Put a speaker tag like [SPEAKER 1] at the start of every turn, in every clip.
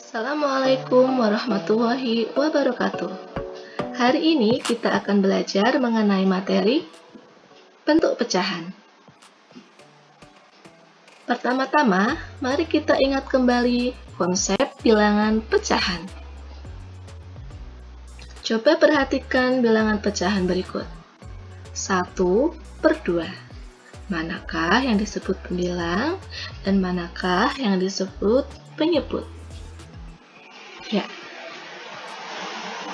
[SPEAKER 1] Assalamualaikum warahmatullahi wabarakatuh. Hari ini kita akan belajar mengenai materi bentuk pecahan. Pertama-tama, mari kita ingat kembali konsep bilangan pecahan. Coba perhatikan bilangan pecahan berikut. 1/2. Manakah yang disebut pembilang dan manakah yang disebut penyebut? Ya,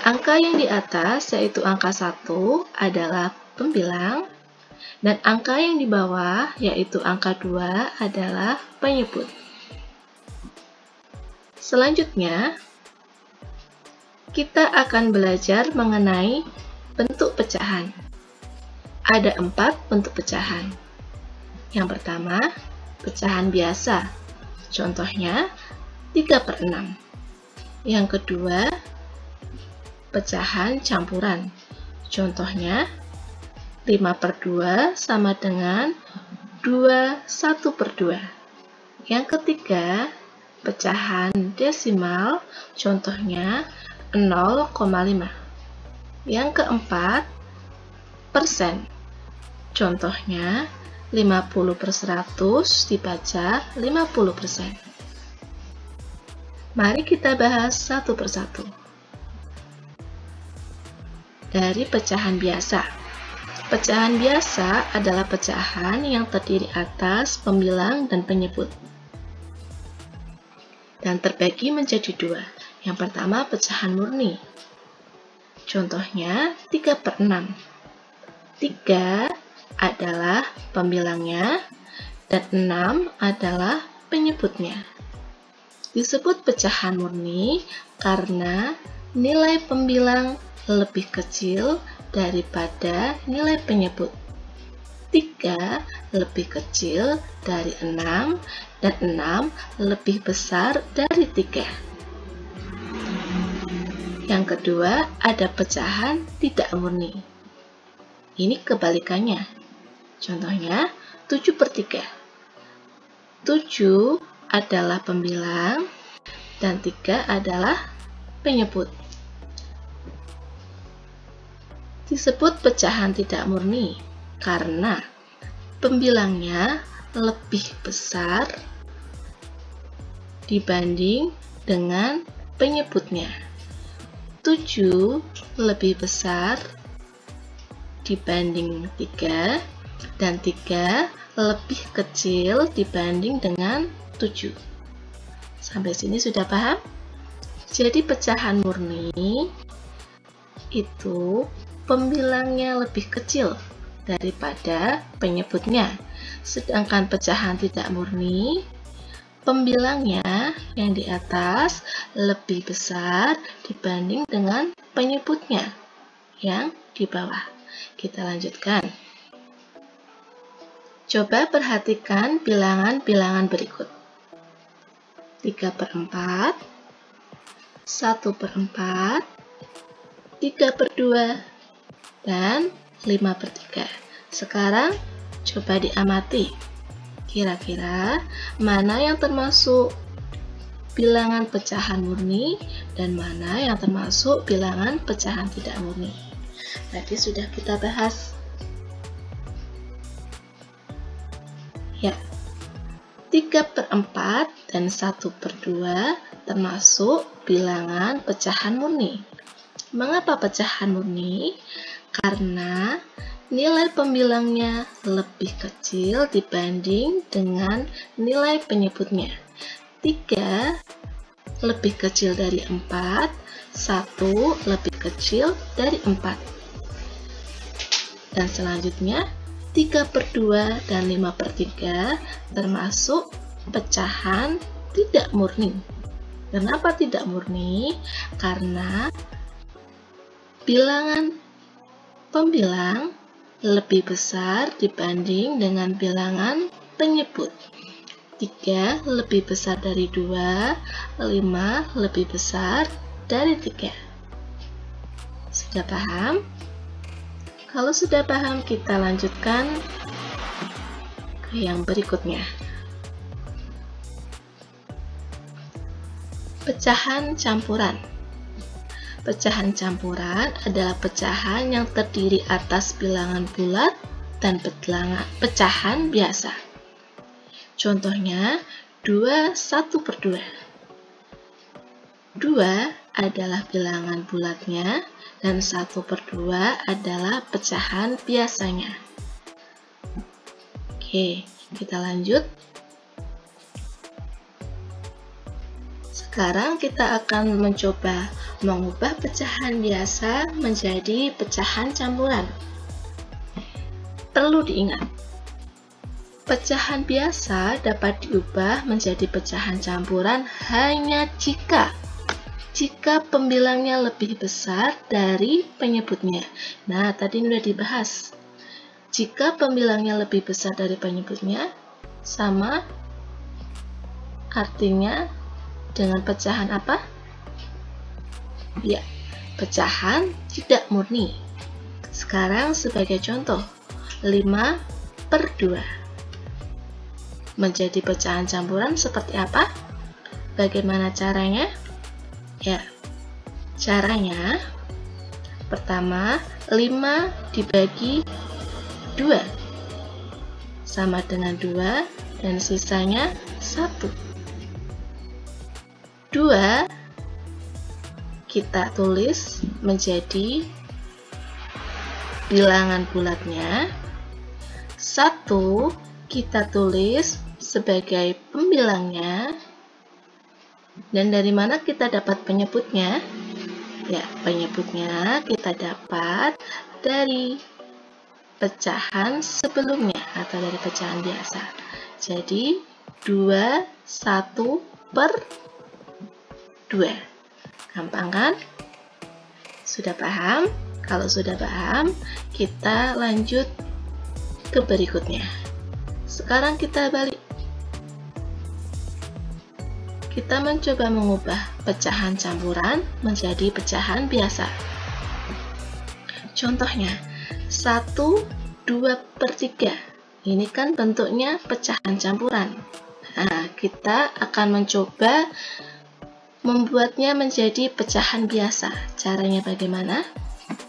[SPEAKER 1] angka yang di atas yaitu angka 1 adalah pembilang dan angka yang di bawah yaitu angka 2 adalah penyebut. Selanjutnya, kita akan belajar mengenai bentuk pecahan. Ada 4 bentuk pecahan. Yang pertama, pecahan biasa. Contohnya 3/6. Yang kedua, pecahan campuran. Contohnya, 5/2 sama dengan 21/2. Yang ketiga, pecahan desimal. Contohnya, 0,5. Yang keempat, persen. Contohnya, 50/100 dibaca 50%. Mari kita bahas satu persatu. Dari pecahan biasa. Pecahan biasa adalah pecahan yang terdiri atas pembilang dan penyebut. Dan terbagi menjadi 2. Yang pertama, pecahan murni. Contohnya 3/6. 3 adalah pembilangnya dan 6 adalah penyebutnya. Disebut pecahan murni karena nilai pembilang lebih kecil daripada nilai penyebut. 3 lebih kecil dari 6 dan 6 lebih besar dari 3. Yang kedua, ada pecahan tidak murni. Ini kebalikannya. Contohnya 7/3. 7 adalah pembilang dan 3 adalah penyebut. Disebut pecahan tidak murni karena pembilangnya lebih besar dibanding dengan penyebutnya. 7 lebih besar dibanding 3 dan 3 lebih kecil dibanding dengan 7. Sampai sini sudah paham? Jadi pecahan murni itu pembilangnya lebih kecil daripada penyebutnya. Sedangkan pecahan tidak murni, pembilangnya yang di atas lebih besar dibanding dengan penyebutnya yang di bawah. Kita lanjutkan. Coba perhatikan bilangan-bilangan berikut. 3/4, 1/4, 3/2, dan 5/3. Sekarang coba diamati. Kira-kira mana yang termasuk bilangan pecahan murni dan mana yang termasuk bilangan pecahan tidak murni. Tadi sudah kita bahas. Ya, 3/4 dan 1/2 termasuk bilangan pecahan murni. Mengapa pecahan murni? Karena nilai pembilangnya lebih kecil dibanding dengan nilai penyebutnya. 3 lebih kecil dari 4, 1 lebih kecil dari 4. Dan selanjutnya, 3/2 dan 5/3 termasuk pecahan tidak murni. Kenapa tidak murni? Karena bilangan pembilang lebih besar dibanding dengan bilangan penyebut. 3 lebih besar dari 2, 5 lebih besar dari 3. Sudah paham? Kalau sudah paham, kita lanjutkan ke yang berikutnya. Pecahan campuran. Pecahan campuran adalah pecahan yang terdiri atas bilangan bulat dan pecahan biasa. Contohnya 2 1/2. 2 adalah bilangan bulatnya dan 1/2 adalah pecahan biasanya. Oke, kita lanjut. Sekarang kita akan mencoba mengubah pecahan biasa menjadi pecahan campuran. Perlu diingat, pecahan biasa dapat diubah menjadi pecahan campuran hanya jika pembilangnya lebih besar dari penyebutnya. Nah, tadi sudah dibahas. Jika pembilangnya lebih besar dari penyebutnya, sama artinya dengan pecahan apa? Ya, pecahan tidak murni. Sekarang sebagai contoh, 5/2. Menjadi pecahan campuran seperti apa? Bagaimana caranya? Ya, caranya pertama 5 dibagi 2 sama dengan 2 dan sisanya 1. 2 kita tulis menjadi bilangan bulatnya, 1 kita tulis sebagai pembilangnya, dan dari mana kita dapat penyebutnya? Ya, penyebutnya kita dapat dari pecahan sebelumnya atau dari pecahan biasa. Jadi 2 1/2. Gampang kan? Sudah paham? Kalau sudah paham, kita lanjut ke berikutnya. Sekarang kita balik. Kita mencoba mengubah pecahan campuran menjadi pecahan biasa. Contohnya 1/2/3. Ini kan bentuknya pecahan campuran. Nah, kita akan mencoba membuatnya menjadi pecahan biasa. Caranya bagaimana?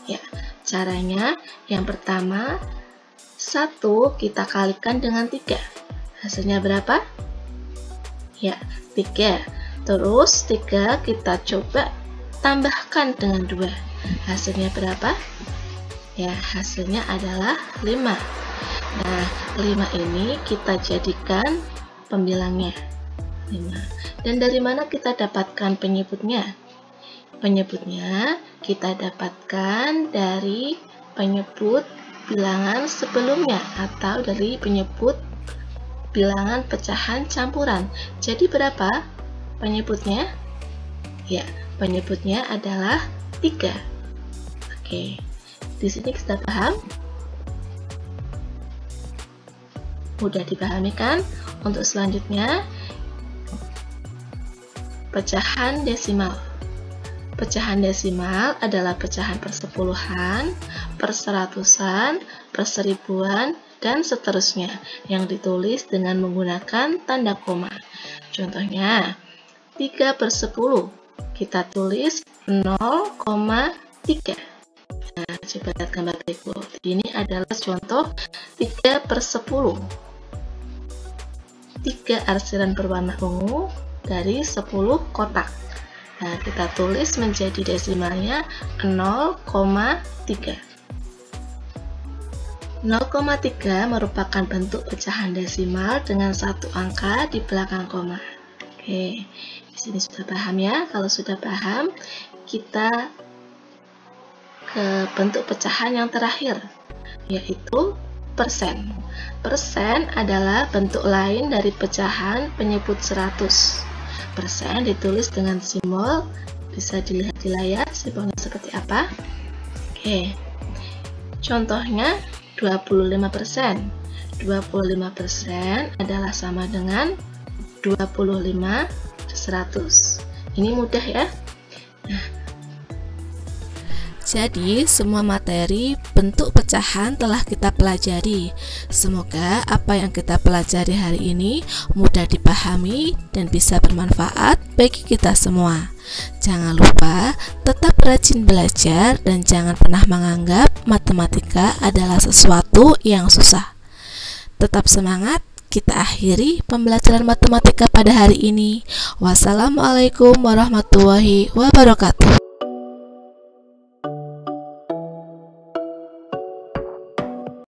[SPEAKER 1] Ya, caranya yang pertama 1 kita kalikan dengan 3. Hasilnya berapa? Ya, 3. Terus 3 kita coba tambahkan dengan 2. Hasilnya berapa? Ya, hasilnya adalah 5. Nah, 5 ini kita jadikan pembilangnya 5. Dan dari mana kita dapatkan penyebutnya? Penyebutnya kita dapatkan dari penyebut bilangan sebelumnya atau dari penyebut bilangan pecahan campuran. Jadi berapa penyebutnya? Ya, penyebutnya adalah 3. Oke, di sini kita paham? Mudah dipahami kan? Untuk selanjutnya, pecahan desimal. Pecahan desimal adalah pecahan persepuluhan, perseratusan, perseribuan, dan seterusnya yang ditulis dengan menggunakan tanda koma. Contohnya, 3/10 kita tulis 0,3. Nah, coba lihat gambar berikut. Ini adalah contoh 3/10. 3 arsiran berwarna ungu dari 10 kotak. Nah, kita tulis menjadi desimalnya 0,3. 0,3 merupakan bentuk pecahan desimal dengan 1 angka di belakang koma. Oke, di sini sudah paham ya? Kalau sudah paham, kita ke bentuk pecahan yang terakhir, yaitu persen. Persen adalah bentuk lain dari pecahan penyebut 100. Persen ditulis dengan simbol, bisa dilihat di layar simbolnya seperti apa. Oke, contohnya 25%. 25% adalah sama dengan 25/100. Ini mudah ya. Nah, Jadi, semua materi bentuk pecahan telah kita pelajari. Semoga apa yang kita pelajari hari ini mudah dipahami dan bisa bermanfaat bagi kita semua. Jangan lupa tetap rajin belajar dan jangan pernah menganggap matematika adalah sesuatu yang susah. Tetap semangat. Kita akhiri pembelajaran matematika pada hari ini. Wassalamualaikum warahmatullahi wabarakatuh.